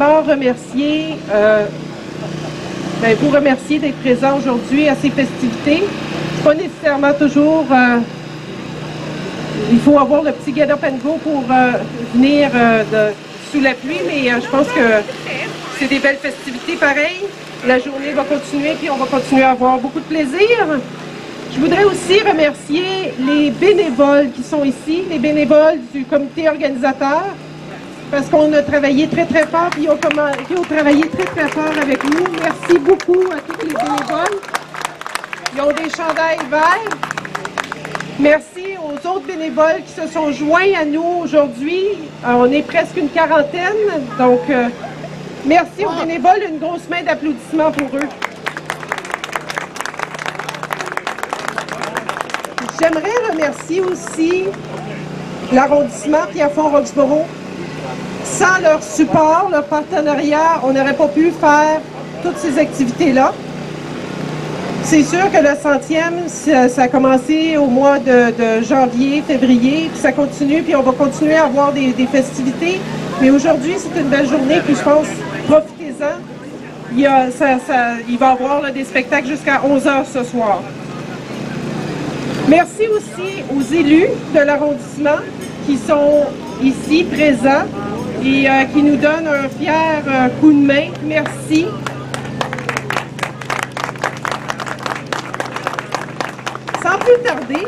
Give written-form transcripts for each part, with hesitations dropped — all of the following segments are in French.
d'abord remercier, vous remercier d'être présent aujourd'hui à ces festivités. C'est pas nécessairement toujours... il faut avoir le petit get up and go pour venir sous la pluie, mais je pense que c'est des belles festivités pareilles. La journée va continuer, puis on va continuer à avoir beaucoup de plaisir. Je voudrais aussi remercier les bénévoles qui sont ici, les bénévoles du comité organisateur, parce qu'on a travaillé très très fort, puis ils ont travaillé très très fort avec nous. Merci beaucoup à tous les bénévoles. Ils ont des chandails verts. Merci aux autres bénévoles qui se sont joints à nous aujourd'hui. On est presque une quarantaine, donc merci aux bénévoles. Une grosse main d'applaudissements pour eux. J'aimerais remercier aussi l'arrondissement Pierrefonds-Roxboro. Sans leur support, leur partenariat, on n'aurait pas pu faire toutes ces activités-là. C'est sûr que le 100e, ça a commencé au mois de janvier, février, puis ça continue, puis on va continuer à avoir des festivités. Mais aujourd'hui, c'est une belle journée, puis je pense, profitez-en. Il va y avoir des spectacles jusqu'à 11h ce soir. Merci aussi aux élus de l'arrondissement qui sont ici présents et qui nous donnent un fier coup de main. Merci. Sans plus tarder,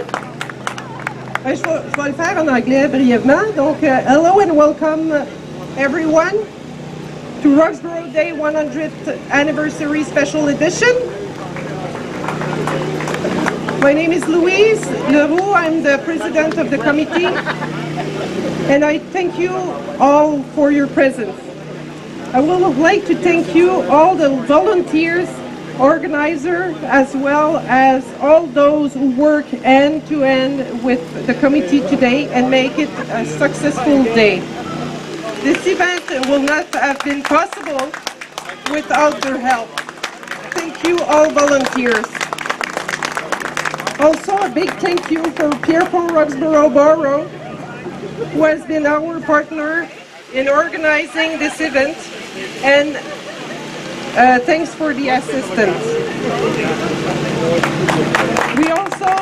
je vais le faire en anglais brièvement. Donc, hello and welcome everyone to Roxboro Day 100th Anniversary Special Edition. My name is Louise Leroux. I'm the president of the committee, and I thank you all for your presence. I would like to thank you, all the volunteers, organizers, as well as all those who work end-to-end with the committee today and make it a successful day. This event will not have been possible without your help. Thank you, all volunteers. Also, a big thank you for Pierrefonds-Roxboro Borough, who has been our partner in organizing this event, and thanks for the assistance. We also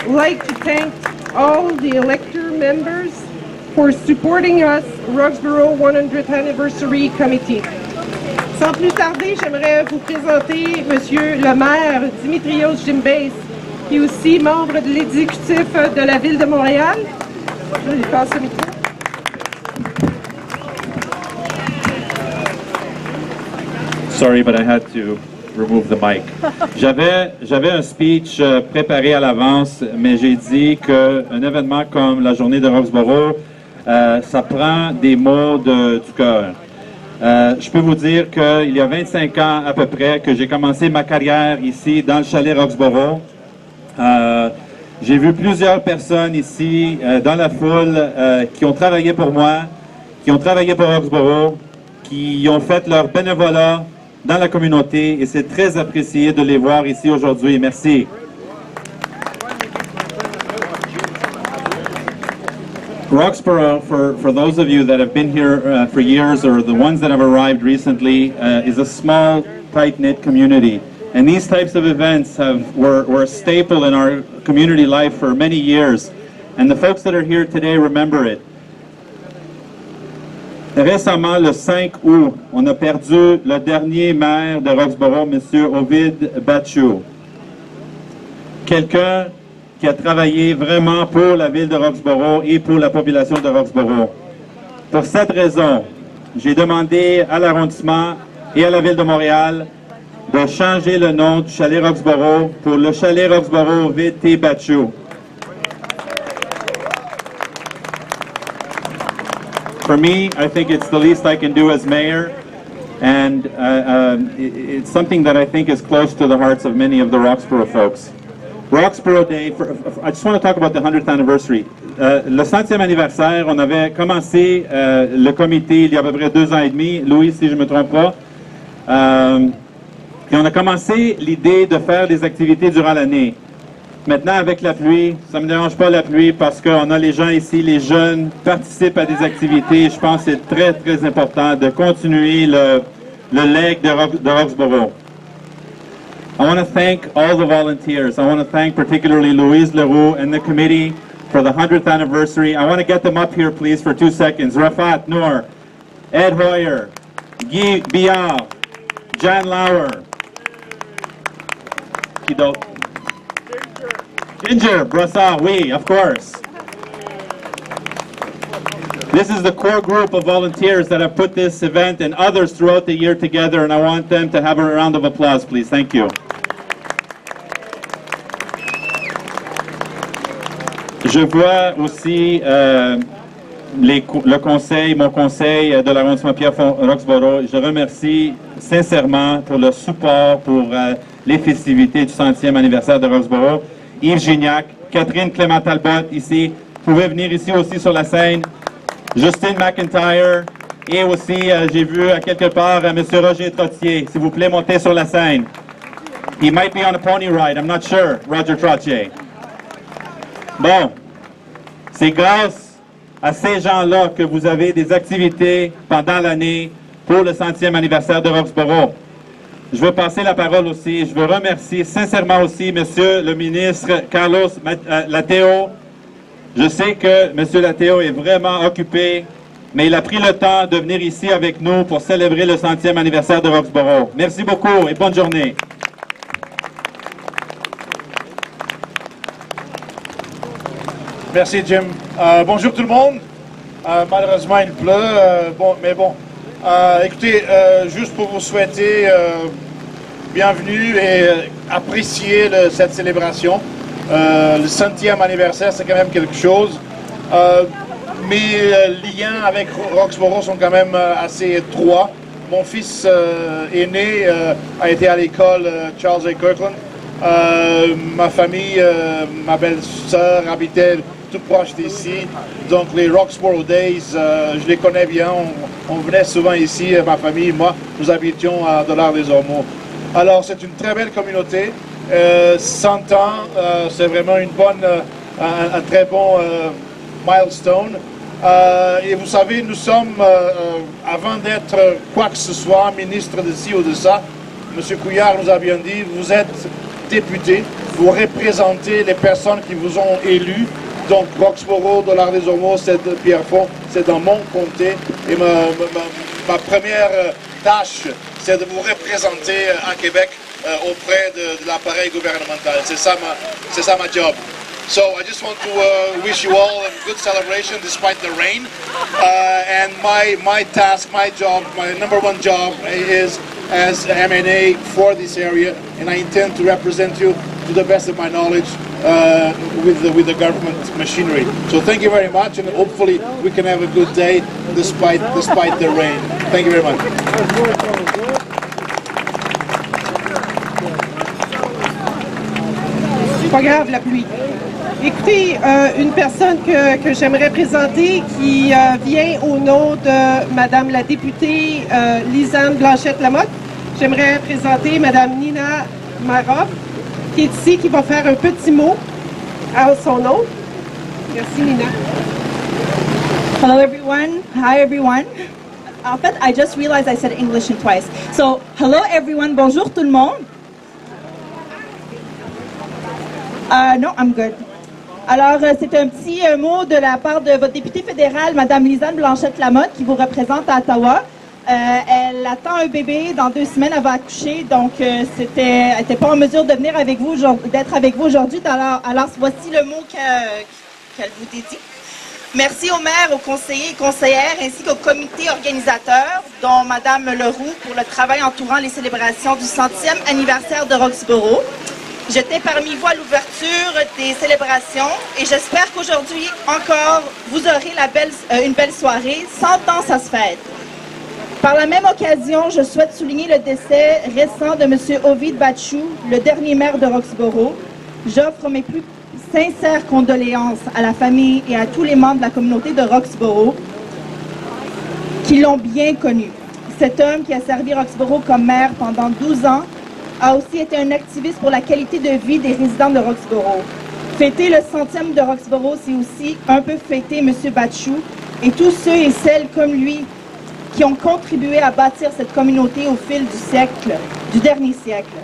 like to thank all the elector members for supporting us, Roxboro 100th Anniversary Committee. Sans plus tarder, j'aimerais vous présenter Monsieur le maire Dimitrios Gimbais, qui est aussi membre de l'exécutif de la Ville de Montréal. Je lui passe le micro. Sorry, but I had to remove the mic. J'avais un speech préparé à l'avance, mais j'ai dit qu'un événement comme la journée de Roxboro, ça prend des mots du cœur. Je peux vous dire qu'il y a 25 ans à peu près que j'ai commencé ma carrière ici dans le chalet Roxboro. J'ai vu plusieurs personnes ici dans la foule qui ont travaillé pour moi, qui ont travaillé pour Roxboro, qui ont fait leur bénévolat dans la communauté et c'est très apprécié de les voir ici aujourd'hui. Merci. Roxboro, for those of you that have been here for years or the ones that have arrived recently, is a small, tight-knit community. And these types of events were a staple in our community life for many years. And the folks that are here today remember it. Récemment, le 5 août, on a perdu le dernier maire de Roxboro, M. Ovid Batchou. Quelqu'un qui a travaillé vraiment pour la ville de Roxboro et pour la population de Roxboro. Pour cette raison, j'ai demandé à l'arrondissement et à la ville de Montréal de changer le nom du chalet Roxboro pour le chalet Roxboro Ovid T. Batchou. For me, I think it's the least I can do as mayor, and it's something that I think is close to the hearts of many of the Roxboro folks. Roxboro Day, I just want to talk about the 100th anniversary. Le 100e anniversaire, on avait commencé le comité il y a à peu près 2 ans et demi, Louis, si je ne me trompe pas. Et on a commencé l'idée de faire des activités durant l'année. Maintenant, avec la pluie, ça ne me dérange pas la pluie parce qu'on a les gens ici, les jeunes participent à des activités. Je pense que c'est très, très important de continuer le leg de Roxborough. I want to thank all the volunteers. I want to thank particularly Louise Leroux and the committee for the 100th anniversary. I want to get them up here, please, for 2 seconds. Rafat Noor, Ed Hoyer, Guy Biard, Jan Lauer. Qui d'autre? Ginger Brassard, oui, of course. This is the core group of volunteers that have put this event and others throughout the year together, and I want them to have a round of applause, please. Thank you. Je vois aussi le conseil, mon conseil de l'arrondissement Pierre-Roxborough. Je remercie sincèrement pour le support pour les festivités du 100e anniversaire de Roxborough. Yves Gignac, Catherine Clément-Talbot ici. Vous pouvez venir ici aussi sur la scène. Justine McIntyre. Et aussi, j'ai vu à quelque part M. Roger Trottier. S'il vous plaît, montez sur la scène. He might be on a pony ride, I'm not sure, Roger Trottier. Bon, c'est grâce à ces gens-là que vous avez des activités pendant l'année pour le 100e anniversaire de Roxborough. Je veux passer la parole aussi. Je veux remercier sincèrement aussi Monsieur le ministre Carlos Lateo. Je sais que Monsieur Lateo est vraiment occupé, mais il a pris le temps de venir ici avec nous pour célébrer le 100e anniversaire de Roxborough. Merci beaucoup et bonne journée. Merci Jim. Bonjour tout le monde. Malheureusement il pleut, mais bon. Écoutez, juste pour vous souhaiter bienvenue et apprécier cette célébration. Le 100e anniversaire, c'est quand même quelque chose. Mes liens avec Roxborough sont quand même assez étroits. Mon fils aîné a été à l'école Charles A. Kirkland. Ma famille, ma belle-sœur habitait tout proche d'ici. Donc les Roxborough Days, je les connais bien. On venait souvent ici, ma famille et moi, nous habitions à Dollard-des-Ormeaux. Alors c'est une très belle communauté. 100 ans, c'est vraiment un très bon milestone. Et vous savez, nous sommes, avant d'être quoi que ce soit, ministre de ci ou de ça, M. Couillard nous a bien dit, vous êtes député, vous représentez les personnes qui vous ont élus. Donc Roxborough, Dollard-des-Ormeaux, c'est de Pierrefonds, c'est dans mon comté. Et ma première tâche, c'est de vous représenter à Québec auprès de l'appareil gouvernemental. C'est ça ma job. So I just want to wish you all a good celebration despite the rain. And my task, my job, my number one job is as MNA for this area, and I intend to represent you to the best of my knowledge with the government machinery. So thank you very much, and hopefully we can have a good day despite the rain. Thank you very much. Pas grave la pluie. Écoutez, une personne que j'aimerais présenter qui vient au nom de Madame la députée Lisanne Blanchette-Lamotte. J'aimerais présenter Madame Nina Marov, qui est ici, qui va faire un petit mot à son nom. Merci Nina. Hello everyone. Hi everyone. En fait, I just realized I said English twice. So, hello everyone. Bonjour tout le monde. No, I'm good. Alors, c'est un petit mot de la part de votre députée fédérale, Mme Lisanne Blanchette-Lamotte, qui vous représente à Ottawa. Elle attend un bébé, dans 2 semaines, elle va accoucher, donc elle n'était pas en mesure de venir avec vous, d'être avec vous aujourd'hui. Alors, voici le mot qu'elle vous dédie. Merci aux maires, aux conseillers et conseillères, ainsi qu'au comité organisateur, dont Mme Leroux, pour le travail entourant les célébrations du 100e anniversaire de Roxborough. J'étais parmi vous à l'ouverture des célébrations et j'espère qu'aujourd'hui encore, vous aurez une belle soirée. 100 ans, ça se fête. Par la même occasion, je souhaite souligner le décès récent de M. Ovid Batchou, le dernier maire de Roxborough. J'offre mes plus sincères condoléances à la famille et à tous les membres de la communauté de Roxborough qui l'ont bien connu. Cet homme qui a servi Roxborough comme maire pendant 12 ans a aussi été un activiste pour la qualité de vie des résidents de Roxborough. Fêter le 100e de Roxborough, c'est aussi un peu fêter M. Batchou et tous ceux et celles comme lui qui ont contribué à bâtir cette communauté au fil du dernier siècle.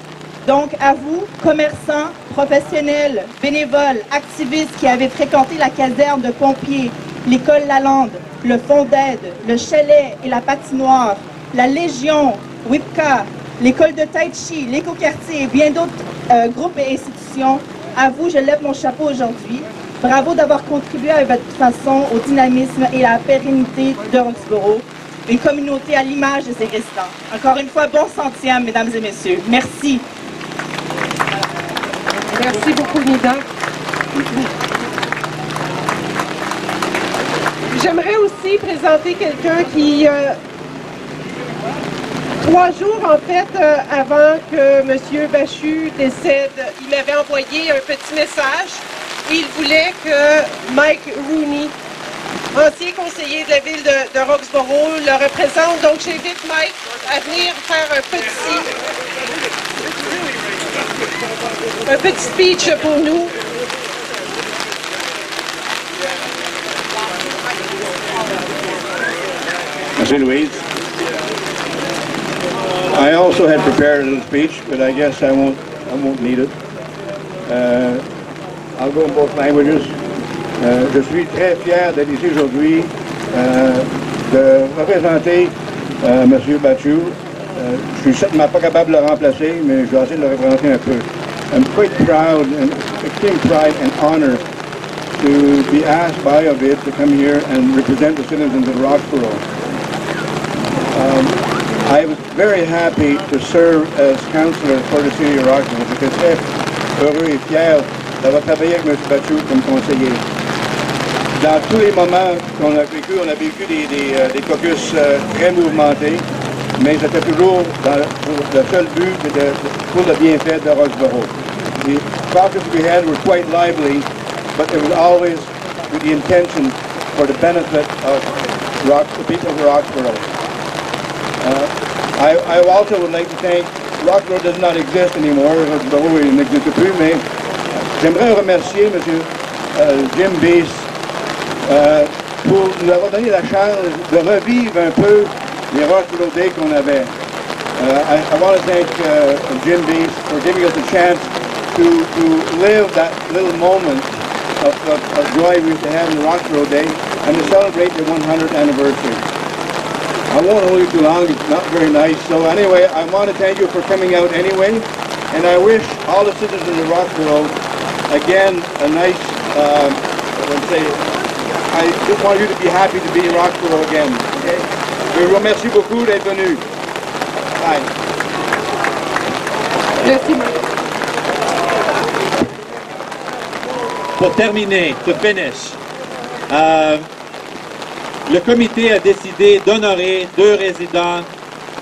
Donc, à vous, commerçants, professionnels, bénévoles, activistes qui avez fréquenté la caserne de pompiers, l'école Lalande, le Fonds d'aide, le chalet et la patinoire, la Légion, WIPCA, l'école de Tai Chi, l'écoquartier et bien d'autres groupes et institutions, à vous, je lève mon chapeau aujourd'hui. Bravo d'avoir contribué à votre façon au dynamisme et à la pérennité de Roxborough, une communauté à l'image de ses résidents. Encore une fois, bon 100e, mesdames et messieurs. Merci. Merci beaucoup, Nida. J'aimerais aussi présenter quelqu'un qui, 3 jours en fait avant que M. Batchou décède, il m'avait envoyé un petit message. Il voulait que Mike Rooney, ancien conseiller de la ville de Roxborough, le représente. Donc j'invite Mike à venir faire un petit speech pour nous. Merci Louise. I also had prepared a little speech, but I guess I won't need it. I'll go in both languages. Je suis très fier d'être ici aujourd'hui, de représenter M. Batchou. Je suis certainement pas capable de le remplacer, mais je vais essayer de le représenter un peu. I'm quite proud and extreme pride and honor to be asked by Ovid to come here and represent the citizens of Roxborough. I was very happy to serve as councillor for the city of Roxborough. J'étais très heureux et fier d'avoir travaillé avec M. Batchou comme conseiller. Dans tous les moments qu'on a vécu des caucus très mouvementés, mais c'était toujours pour le seul but pour le bienfait de Roxborough. The caucus we had were quite lively, but it was always with the intention for the benefit of the people of Roxborough. I also would like to thank, Roxborough does not exist anymore, Roxborough n'existe plus, mais j'aimerais remercier M. Jim Beast pour nous avoir donné la chance de revivre un peu les Roxborough Day qu'on avait. I want to thank Jim Beast for giving us a chance to live that little moment of joy we used to have in the Roxborough Day and to celebrate the 100th anniversary. I won't hold you too long, it's not very nice. So anyway, I want to thank you for coming out anyway, and I wish all the citizens of Roxborough, again, a nice, I just want you to be happy to be in Roxborough again. Okay? Je vous remercie beaucoup d'être venu. Bye. Merci. Pour terminer, to finish, le comité a décidé d'honorer 2 résidents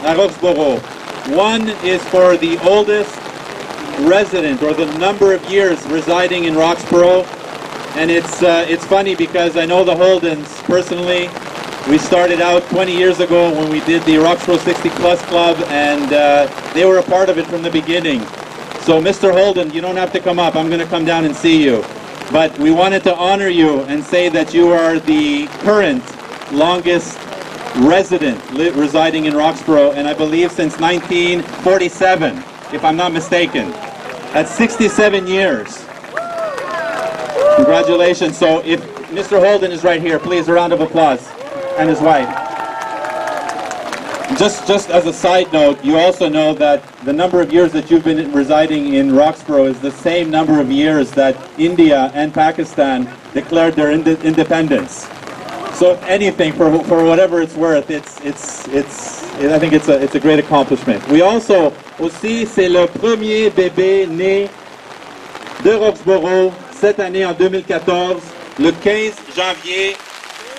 à Roxborough. One is for the oldest resident, or the number of years residing in Roxborough, and it's funny because I know the Holdens personally. We started out 20 years ago when we did the Roxborough 60 Plus Club, and they were a part of it from the beginning. So Mr. Holden, you don't have to come up. I'm going to come down and see you. But we wanted to honor you and say that you are the current longest resident residing in Roxborough, and I believe since 1947, if I'm not mistaken. That's 67 years. Congratulations. So if Mr. Holden is right here, please, a round of applause. And his wife. Just as a side note, you also know that the number of years that you've been residing in Roxborough is the same number of years that India and Pakistan declared their independence. So if anything, for whatever it's worth, I think it's a great accomplishment. We also, c'est le premier bébé né de Roxborough cette année en 2014, le 15 janvier.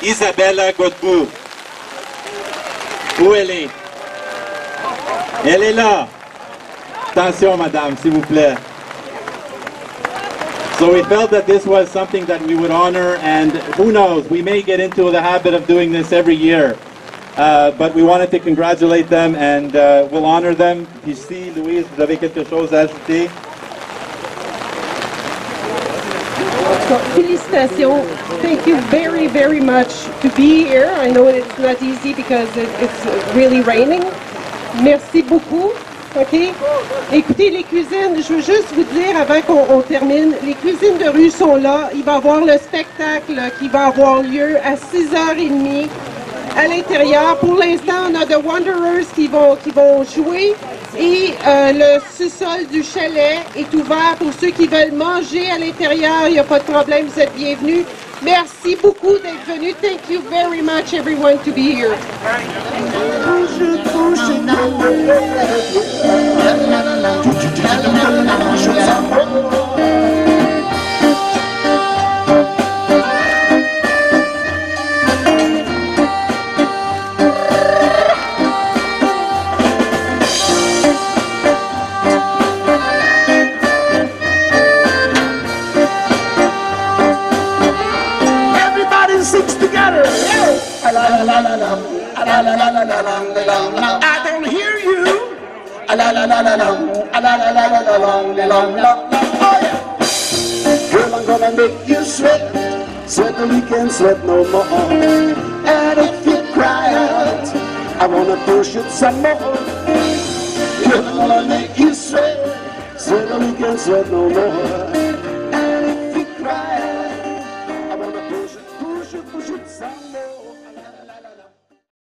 Isabella Godbout. Où elle est? Elle est là. Attention, madame, s'il vous plaît. So we felt that this was something that we would honor, and who knows, we may get into the habit of doing this every year. But we wanted to congratulate them and we'll honor them. Ici, Louise, vous avez quelque chose à ajouter? Félicitations. Thank you very, very much to be here. I know it's not easy because it's really raining. Merci beaucoup. OK? Écoutez, les cuisines, je veux juste vous dire avant qu'on termine, les cuisines de rue sont là. Il va y avoir le spectacle qui va avoir lieu à 6h30 à l'intérieur. Pour l'instant, on a The Wanderers qui vont jouer et le sous-sol du chalet est ouvert pour ceux qui veulent manger à l'intérieur. Il n'y a pas de problème, vous êtes bienvenus. Merci beaucoup d'être venus. Thank you very much, everyone, to be here. I don't hear you. Oh yeah. Girl, I'm gonna make you sweat, so that we can sweat no more. And if you cry out, I wanna push it some more. Girl, I'm gonna make you sweat, so that we can sweat no more.